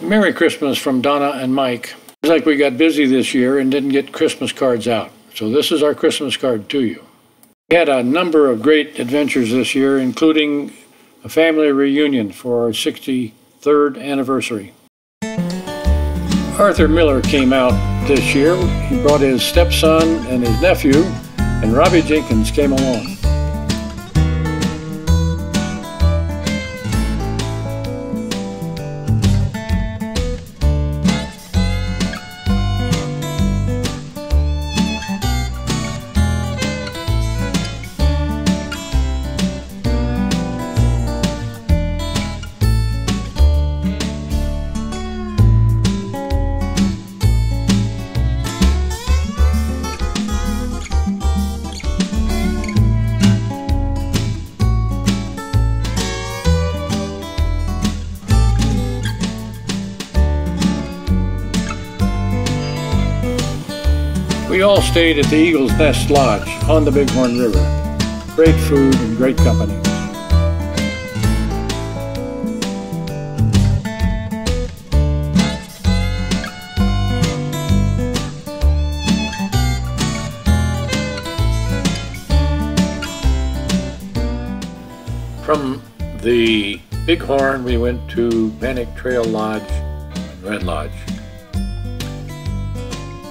Merry Christmas from Donna and Mike. Looks like we got busy this year and didn't get Christmas cards out, so this is our Christmas card to you. We had a number of great adventures this year, including a family reunion for our 63rd anniversary. Arthur Miller came out this year. He brought his stepson and his nephew, and Robbie Jenkins came along. We all stayed at the Eagle's Nest Lodge on the Bighorn River. Great food and great company. From the Bighorn, we went to Bannock Trail Lodge and Red Lodge.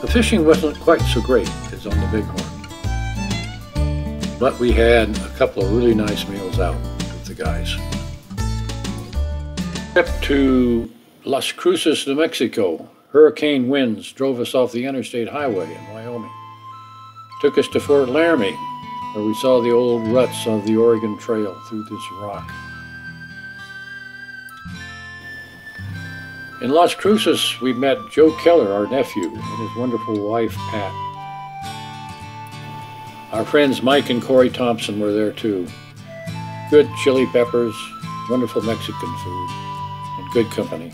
The fishing wasn't quite so great as on the Bighorn, but we had a couple of really nice meals out with the guys. Trip to Las Cruces, New Mexico. Hurricane winds drove us off the interstate highway in Wyoming. Took us to Fort Laramie, where we saw the old ruts of the Oregon Trail through this rock. In Las Cruces, we met Joe Keller, our nephew, and his wonderful wife, Pat. Our friends Mike and Corey Thompson were there too. Good chili peppers, wonderful Mexican food, and good company.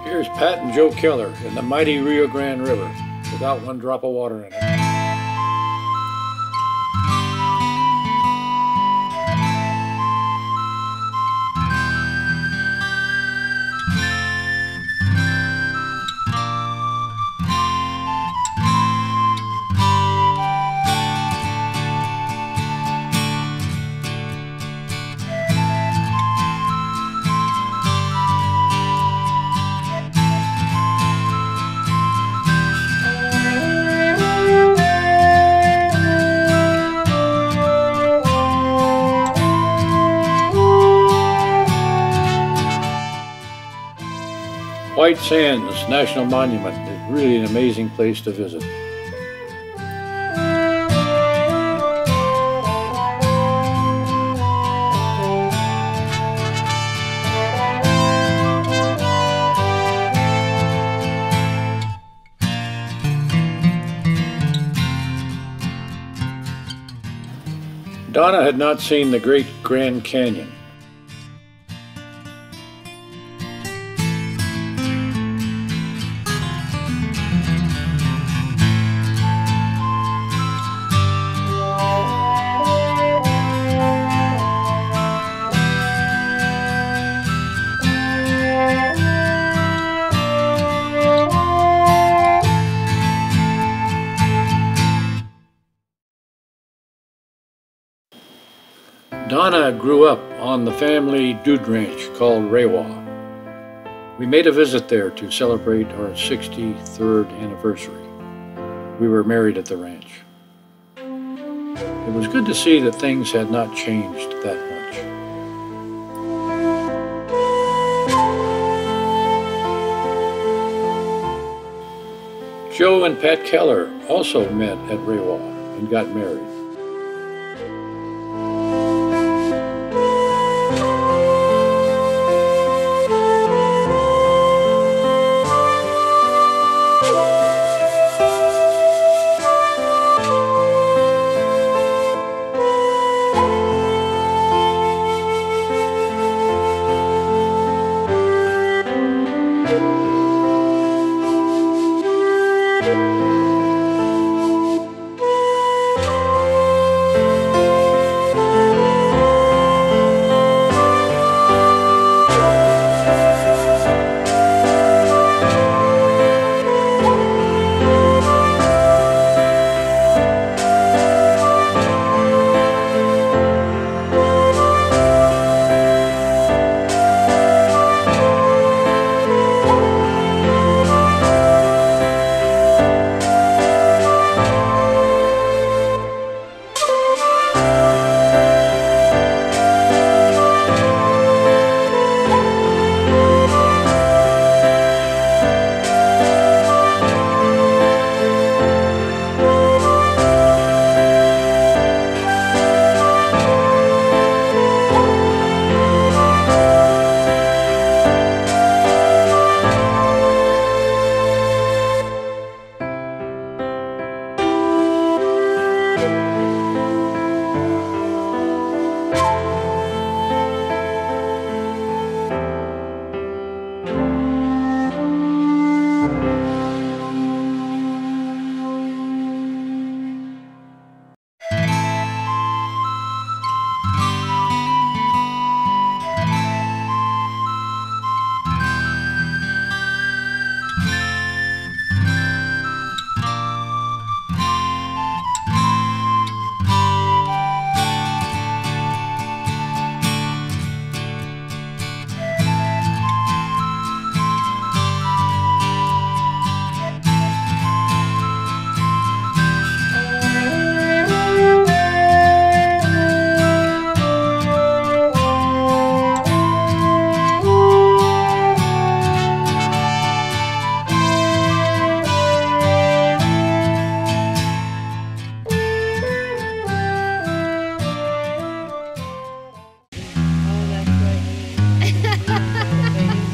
Here's Pat and Joe Keller in the mighty Rio Grande River without one drop of water in it. White Sands National Monument is really an amazing place to visit. Donna had not seen the Great Grand Canyon. Donna grew up on the family dude ranch called Rewa. We made a visit there to celebrate our 63rd anniversary. We were married at the ranch. It was good to see that things had not changed that much. Joe and Pat Keller also met at Rewa and got married.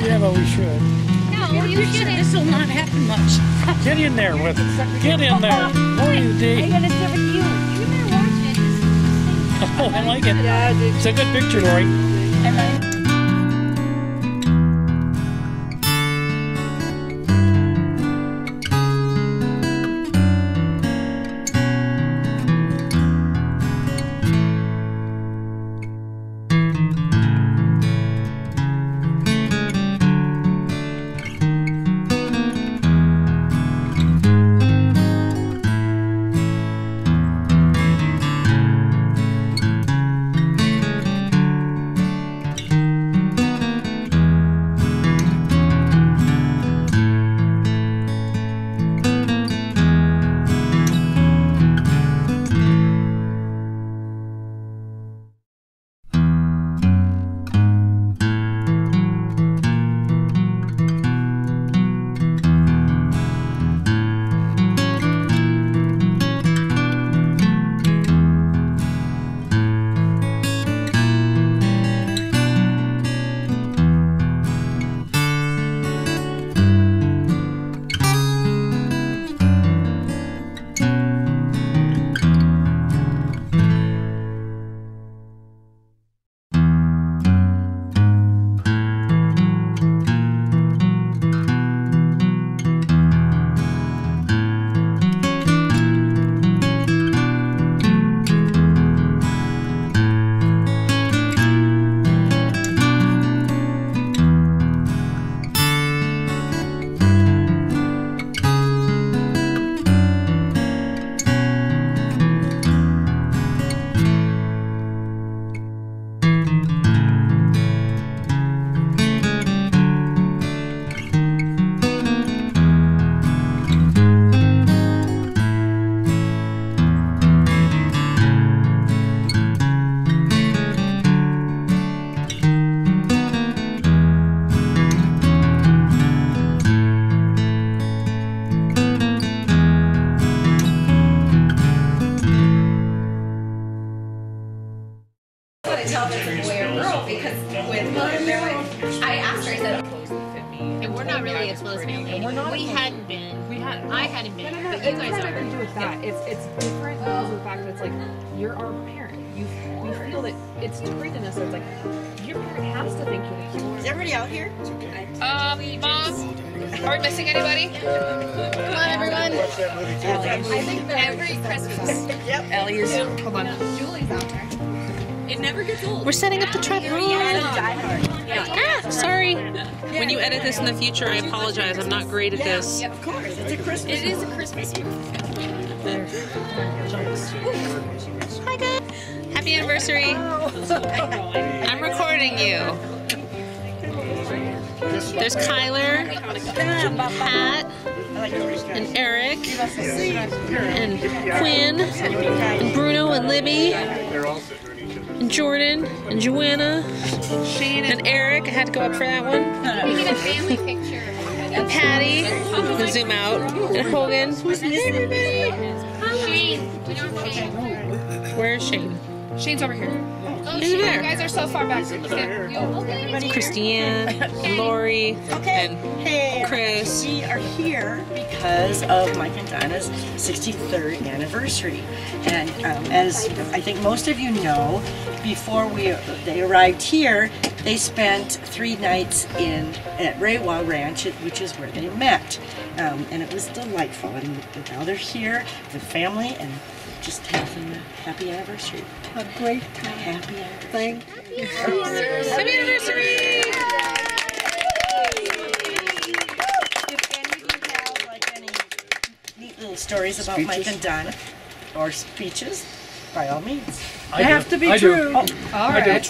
Yeah, but we should. No, you shouldn't. This will not happen much. Get in there with it. Get in there. Oh, you dig. I gotta sit with you. You better watch it. Oh, I like it. Yeah, it's a good picture, Lori. nice close family. We hadn't been. I hadn't been. But you guys nothing are. to do with that. It's different because of the fact that it's like you're our parent. We feel that it's great in us. So it's like your parent has to think you're the Is everybody out here? Mom, are we missing anybody? Come on, everyone. I think that Every Christmas. Yep. Ellie is. Hold on. Julie's out there. It never gets old. We're setting up the trap. Ah, sorry. When you edit this in the future, I apologize. I'm not great at this. Of course, it's a Christmas. It is a Christmas movie. Hi, guys. Happy anniversary. I'm recording you. There's Kyler, Pat, and Eric, and Quinn, and Bruno, and Libby, and Jordan, and Joanna, and Eric. I had to go up for that one. We get a family picture. And Patty, and zoom out, and Hogan. Shane. We don't have Shane. Where's Shane? Shane's over here. Oh, He's Shane. there. You guys are so far back. Christiane, and Lori, and Hey, Chris. we are here because of Mike and Donna's 63rd anniversary. And as I think most of you know, before they arrived here, they spent 3 nights at Raywa Ranch, which is where they met. And it was delightful. And now they're here with family and just having a happy anniversary. A great time. Happy anniversary. Happy anniversary! If any of you have like any neat little stories about Mike and Donna or speeches, by all means. They have to be true. All right.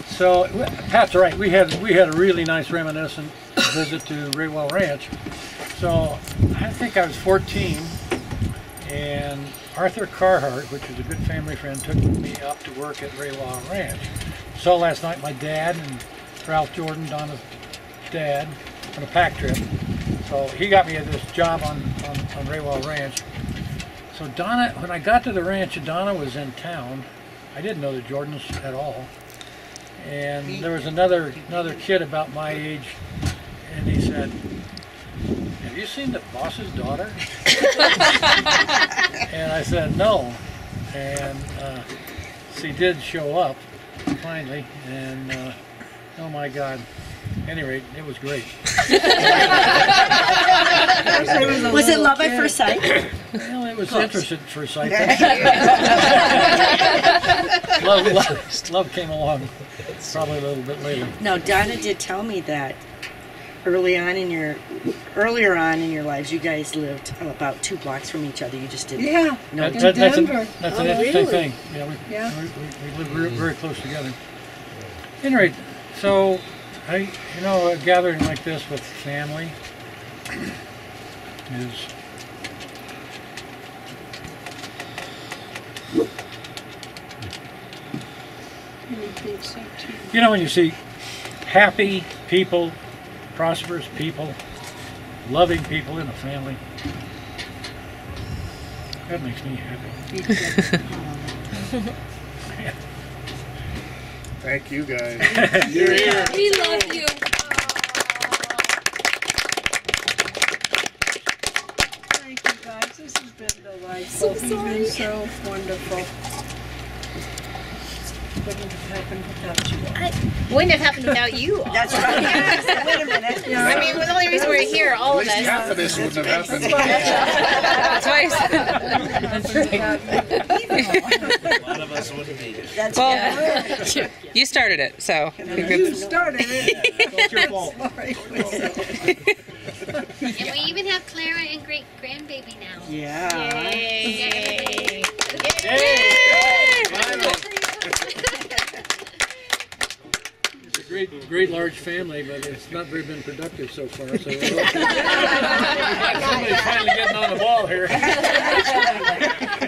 So Pat's right. We had a really nice reminiscent visit to Raywell Ranch. So I think I was 14, and Arthur Carhart, which was a good family friend, took me up to work at Raywell Ranch. So last night my dad and Ralph Jordan, Donna's dad, on a pack trip. So he got me this job on Raywell Ranch. So Donna, when I got to the ranch, Donna was in town. I didn't know the Jordans at all. And there was another kid about my age, and he said, "Have you seen the boss's daughter?" And I said, "No." And she did show up finally, and oh my God. At any rate, it was great. Was it love at first sight? Well, it was interest at first sight. Love came along probably a little bit later. No, Donna did tell me that earlier on in your lives, you guys lived about 2 blocks from each other. You just didn't. Yeah. No, That's an interesting really? thing. Yeah, we live very close together. At any rate, so a gathering like this with family is when you see happy people, prosperous people, loving people in a family, that makes me happy. Thank you guys. You're here. We love you. Thank you guys. This has been delightful. You've been so wonderful. Wouldn't have happened without you all. Wouldn't have happened without you all. That's right. Wait a minute. I mean, the only reason we're here, all At of least us. half of this wouldn't have happened. That's right. A lot of us wouldn't be here. That's Well, you started it, so. You started it. It's your fault. And we even have Clara and great grandbaby now. Yeah. Yay! It's a great large family, but it's not very been productive so far. So somebody's finally getting on the ball here.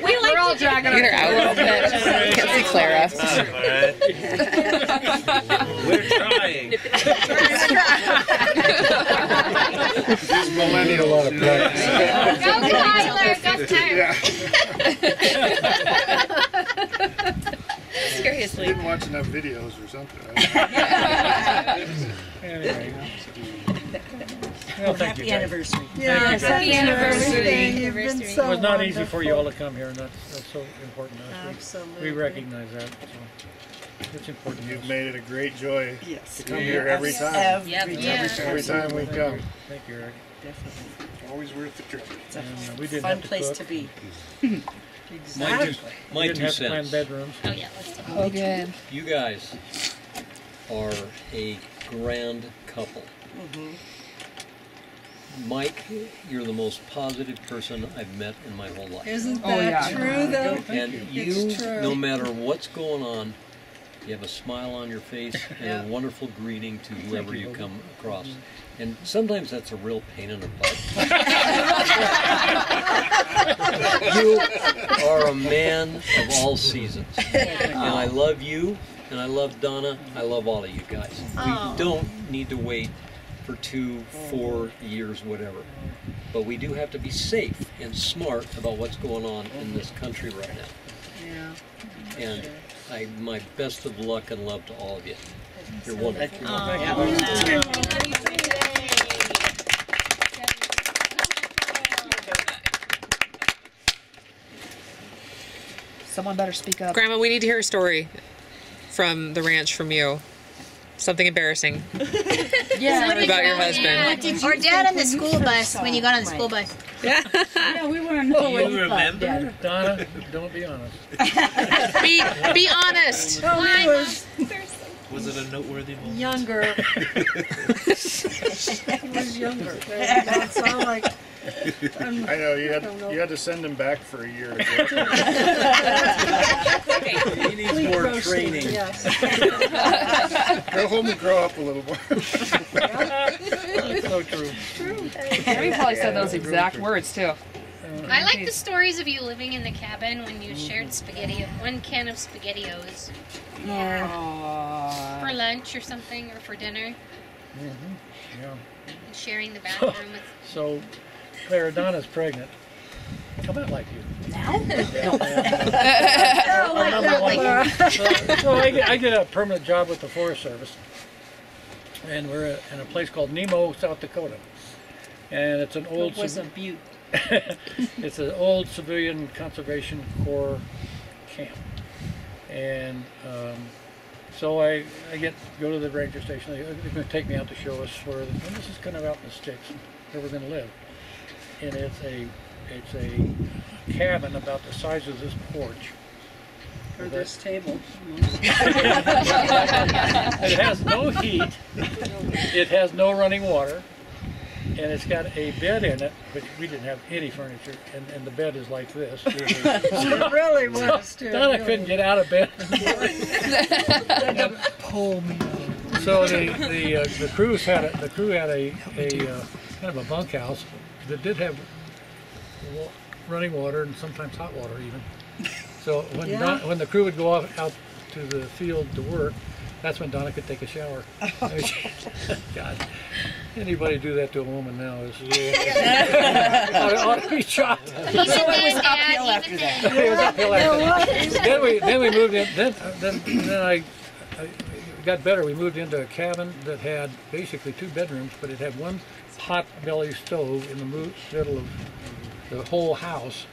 We're all dragging Get her out a little bit. Can't see Clara. We're trying. These millennials. A lot of practice. Go Tyler! Go Tyler! Seriously. Didn't watch enough videos or something. Anyway, Well, thank you, happy guys. anniversary. Yes, Happy thanks for anniversary. everything. You've been It so was not easy for you all wonderful. to come here, and that's so important to us. Absolutely. We recognize that, so it's important to You've us. made it a great joy Yes. to come here every time. Every Yeah. time. Every time we come. Thank you, Eric. Definitely. Always worth the trip. It's a And we didn't fun have to place cook. to be. My Exactly. We didn't have to plan cents. bedrooms. Oh, yeah, let's do it. Oh, good. You guys are a grand couple. Mike, you're the most positive person I've met in my whole life. Isn't Oh, that yeah. true, though? And you, It's true. no matter what's going on, you have a smile on your face and Yeah. a wonderful greeting to whoever you come across. And sometimes that's a real pain in the butt. You are a man of all seasons. And I love you, and I love Donna. I love all of you guys. We don't need to wait for 2, 4 years, whatever. But we do have to be safe and smart about what's going on in this country right now. Yeah. And my best of luck and love to all of you. You're wonderful. Someone better speak up. Grandma, we need to hear a story from the ranch from you. Something embarrassing Yeah. about your husband. Or dad on the school bus when you got on the school bus. Yeah, we want to know what You remember? Donna, don't be honest. Be honest. Oh, he was Was it a noteworthy moment? younger. He was younger. That sound like. I know you had to send him back for a year. To He needs more training. Yes. go home and grow up a little more. So true. Debbie probably said those exact words too. I like the stories of you living in the cabin when you shared spaghetti, 1 can of SpaghettiOs. Yeah. For lunch or something, or for dinner. Yeah. And sharing the bathroom with. So, Clara, Donna's pregnant. How about like you? So I get a permanent job with the Forest Service, and we're in a place called Nemo, South Dakota, and it's an old. Was a butte. It's an old civilian conservation corps camp, and so I go to the ranger station. They're going to take me out to show us where. And this is kind of out in the sticks, where we're going to live, and it's a cabin about the size of this porch. Or this table. It has no heat. It has no running water. And it's got a bed in it, which we didn't have any furniture, and the bed is like this. It really was, too. Donna couldn't get out of bed. Pull me. So the crew had a kind of a bunkhouse that did have running water and sometimes hot water even. So when the crew would go out to the field to work, that's when Donna could take a shower. God, anybody do that to a woman now is ought to be shot. Even then, Dad, even then. It was uphill after that. Then we moved in. Then I got better. We moved into a cabin that had basically 2 bedrooms, but it had 1 pot belly stove in the middle of the whole house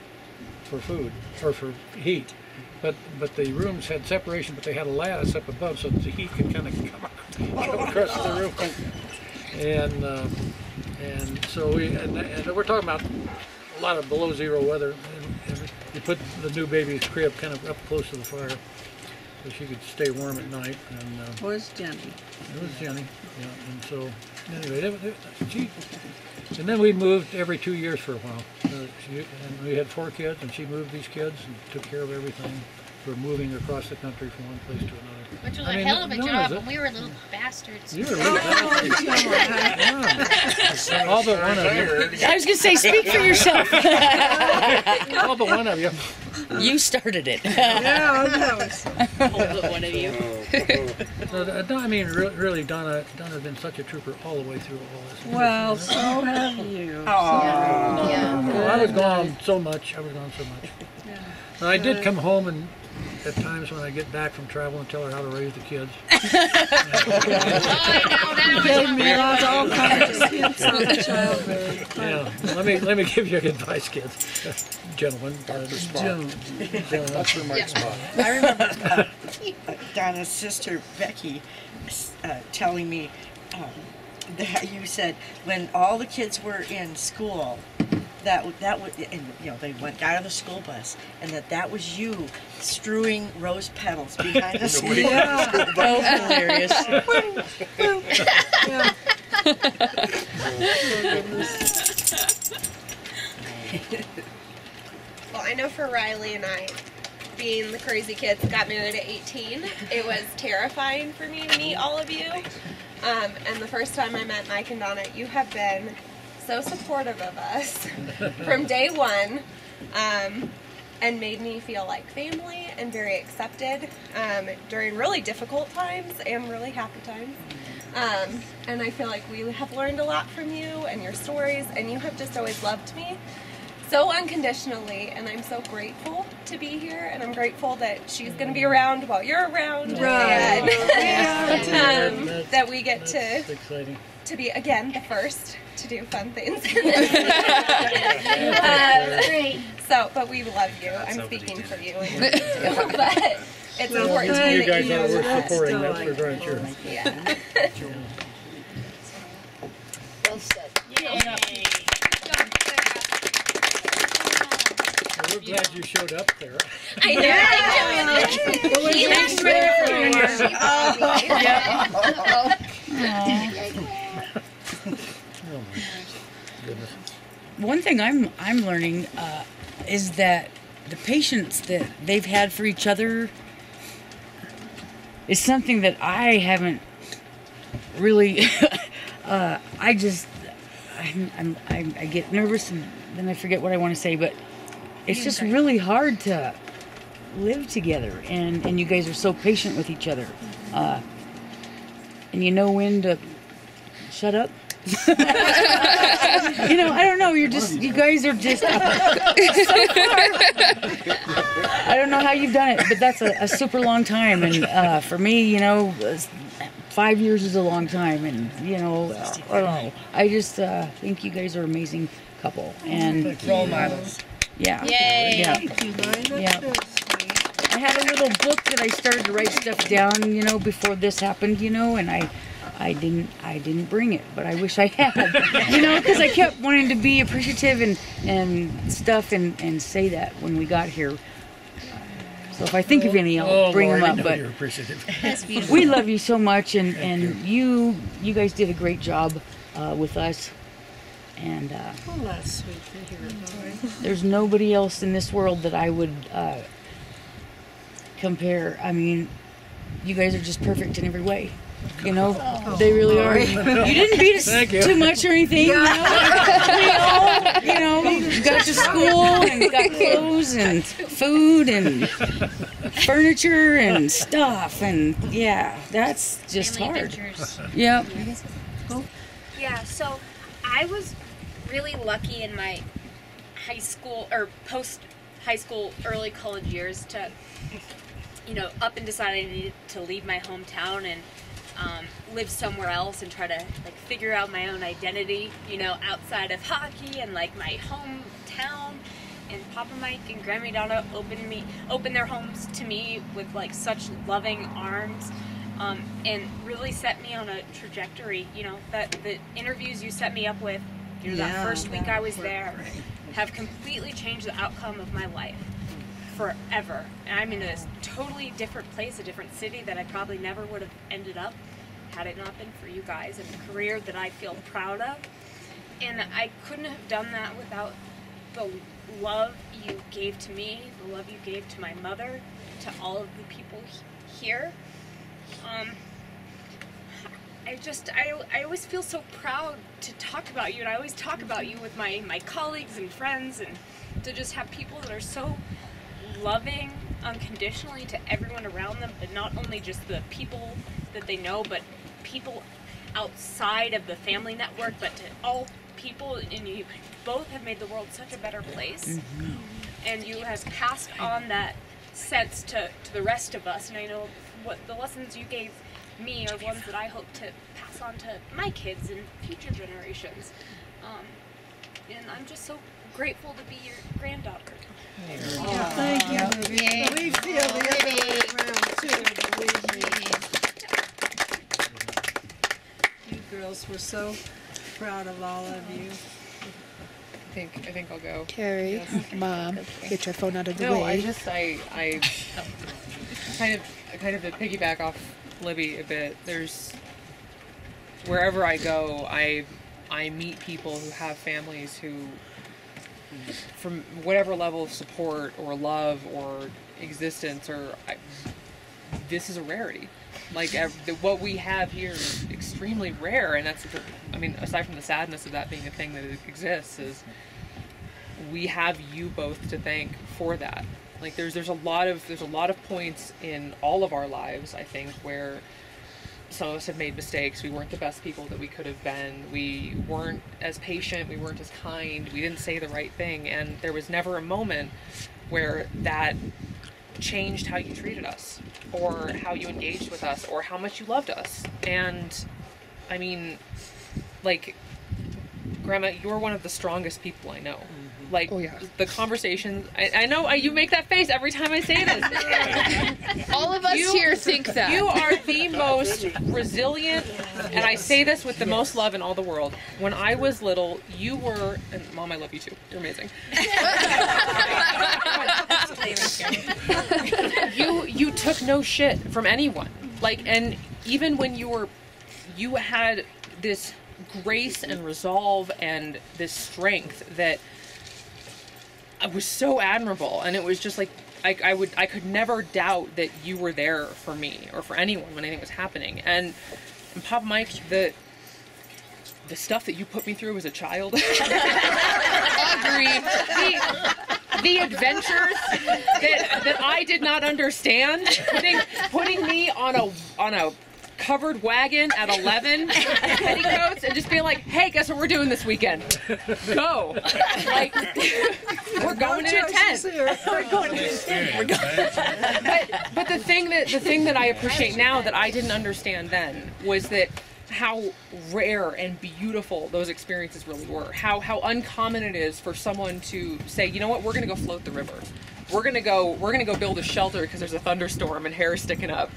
for food or for heat. But the rooms had separation, but they had a lattice up above so that the heat could kind of come across the roof. And so and we're talking about a lot of below zero weather. And you put the new baby's crib kind of up close to the fire so she could stay warm at night. And Was Jenny. it was Jenny. Yeah. And so anyway, and then we moved every 2 years for a while. And we had 4 kids, and she moved these kids and took care of everything. We're moving across the country from one place to another. Which was a hell of a job when we were little bastards. You were a little bastard. All but one of you. I was gonna say, speak for yourself. All but one of you. You started it. Yeah, that was. One of you. So, I mean, really, Donna's been such a trooper all the way through all this. Well, so have you. Well, I was gone so much. And I did come home and at times when I get back from travel and tell her how to raise the kids. Gave me all kinds of Yeah. Let me give you advice, kids, gentlemen. That's for Mike's spot. I remember Donna's sister Becky telling me that you said when all the kids were in school, that would, and you know, they got on the school bus, and that was you strewing rose petals behind the school. That was hilarious. Well, I know for Riley and I, being the crazy kids that got married at 18, it was terrifying for me to meet all of you. And the first time I met Mike and Donna, you have been so supportive of us from day one, and made me feel like family and very accepted during really difficult times and really happy times. And I feel like we have learned a lot from you and your stories, and you have just always loved me so unconditionally, and I'm so grateful to be here, and I'm grateful that she's going to be around while you're around, and that we get to be, again, the first to do fun things. But we love you. I'm speaking for you. But it's important to me you that guys are worth supporting, that's for darn sure. Yeah. Well said. Yay. We're glad you showed up there. I know. He asked One thing I'm learning is that the patience that they've had for each other is something that I haven't really. I get nervous and then I forget what I want to say, but it's just really hard to live together, and you guys are so patient with each other, and you know when to shut up. You know, I don't know. You guys are just. I don't know how you've done it, but that's a super long time, and for me, you know, 5 years is a long time, and you know, I don't know. I just think you guys are an amazing couple, and role models. Yeah. Yay. Yeah. Thank you, Lynn. Yeah. I had a little book that I started to write stuff down, you know, before this happened, you know, and I didn't bring it, but I wish I had, you know, because I kept wanting to be appreciative and stuff and say that when we got here. So if I think of any, I'll bring them up. But you're appreciative. we love you so much, and you guys did a great job with us. And Well, that's sweet to hear. there's nobody else in this world that I would compare. I mean, you guys are just perfect in every way. You know, they really are. You didn't beat us too much or anything. You know? We all, got to school and got clothes and food and furniture and stuff. And yeah, that's just hard. Yep. Yeah, so I was really lucky in my high school or post high school, early college years to, up and decide I needed to leave my hometown and live somewhere else and try to figure out my own identity, outside of hockey and my hometown. And Papa Mike and Grandma Donna opened their homes to me with such loving arms. And really set me on a trajectory, that the interviews you set me up with, that first week I was there, have completely changed the outcome of my life forever. And I'm in a totally different place, a different city that I probably never would have ended up had it not been for you guys, and a career that I feel proud of. And I couldn't have done that without the love you gave to me, the love you gave to my mother, to all of the people here. I always feel so proud to talk about you, and I always talk about you with my colleagues and friends, and to just have people that are so loving unconditionally to everyone around them, but not only just the people that they know, but people outside of the family network, but to all people. And you both have made the world such a better place, and you have passed on that sense to the rest of us. And I know what the lessons you gave me are ones that I hope to pass on to my kids and future generations. And I'm just so grateful to be your granddaughter. Thank you, Libby. We feel the other way around too, believe me. You girls were so proud of all of you. I think I'll go. Carrie, yes. Mom, get your phone out of the No, way. I kind of to piggyback off Libby a bit. There's wherever I go, I meet people who have families who, from whatever level of support or love or existence, this is a rarity. Like what we have here is extremely rare, and that's, I mean, aside from the sadness of that being a thing that exists, is we have you both to thank for that. Like there's a lot of points in all of our lives, I think, where some of us have made mistakes. We weren't the best people that we could have been. We weren't as patient. We weren't as kind. We didn't say the right thing, and there was never a moment where that changed how you treated us or how you engaged with us or how much you loved us. And I mean, like, Grandma, you're one of the strongest people I know. Like, the conversations, I know you make that face every time I say this. All of us here think that. You are the most resilient, and I say this with the most love in all the world. When I was little, you were, and Mom, I love you too. You're amazing. You took no shit from anyone. Like, and even when you had this grace and resolve and this strength that was so admirable, and it was just like I could never doubt that you were there for me or for anyone when anything was happening. And Papa Mike, the stuff that you put me through as a child, agreed. The adventures that I did not understand, putting me on a covered wagon at 11 petticoats and just being like, hey, guess what we're doing this weekend? Go. Like, we're going to a tent. We're going to a tent. But the thing that I appreciate now that I didn't understand then was that how rare and beautiful those experiences really were. How uncommon it is for someone to say, you know what, we're gonna go float the river. We're gonna go build a shelter because there's a thunderstorm and hair is sticking up.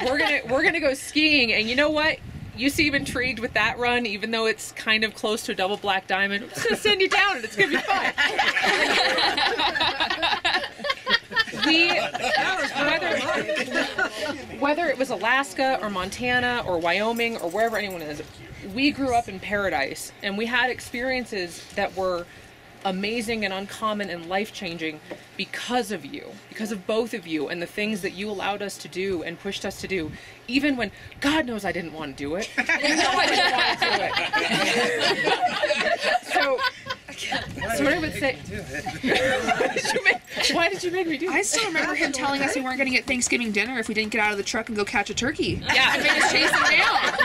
We're gonna go skiing, and you know what? You seem intrigued with that run, even though it's kind of close to a double black diamond. I'm just gonna send you down, and it's gonna be fun. Whether it was Alaska or Montana or Wyoming or wherever anyone is, we grew up in paradise, and we had experiences that were amazing and uncommon and life-changing because of you, because of both of you and the things that you allowed us to do and pushed us to do, even when God knows I didn't want to do it. You know I didn't want to do it. So I would say, why did you make me do that? I still remember him telling us we weren't going to get Thanksgiving dinner if we didn't get out of the truck and go catch a turkey. Yeah. I made us chase him down.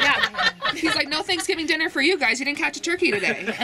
Yeah. He's like, no Thanksgiving dinner for you guys. You didn't catch a turkey today.